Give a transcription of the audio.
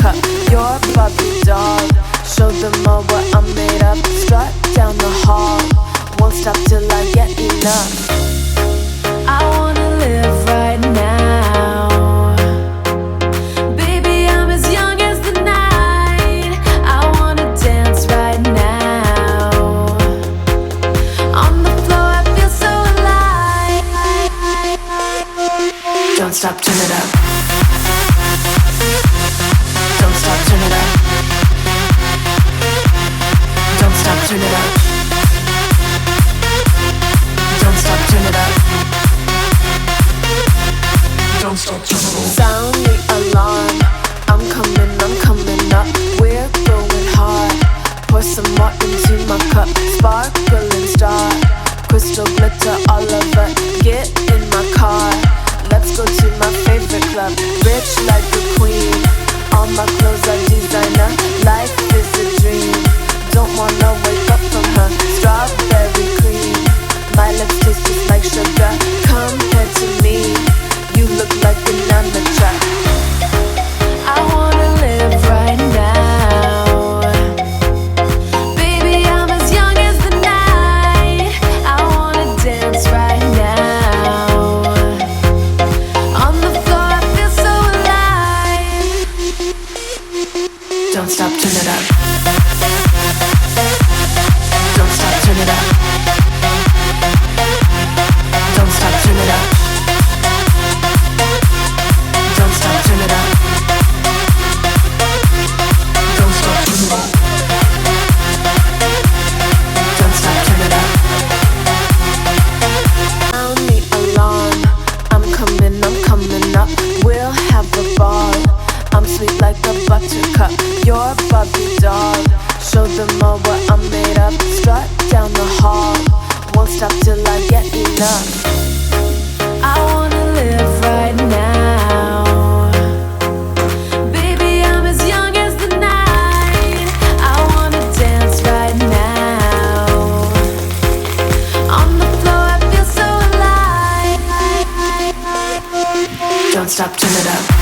cup. You're a Barbie doll. Show them all what I'm made of. Strut down the hall. Won't stop till I get enough. I wanna live right now. Baby, I'm as young as the night. I wanna dance right now. On the floor, I feel so alive. Don't stop, turn it up. Don't stop, turn it up. Don't stop, turn it up. Don't stop, turn it up. Don't stop, turn it up. Sound the alarm. I'm coming up. We're going hard. Pour some more into my cup. Sparkling star. Crystal glitter all over. Get in my car. Let's go to my favorite club. Rich like a queen. All my clothes are designer. Life is a dream. Don't wanna wake up from her. Strawberry cream. My lips taste just like sugar. Compared to me, you look like an amateur. I wanna live right now. Baby, I'm as young as the night. I wanna dance right now. On the floor, I feel so alive. Don't stop, turn it up. Don't stop, turn it up. Don't stop, turn it up. Don't stop, turn it up. Don't stop, turn it up. Don't stop, turn it up. Sound the alarm. I'm coming up. We'll have a ball. I'm sweet like a buttercup. You're a Barbie doll. Show them all what I'm made of. Strut down the hall. Won't stop till I get enough. I wanna live right now. Baby, I'm as young as the night. I wanna dance right now. On the floor, I feel so alive. Don't stop, turn it up.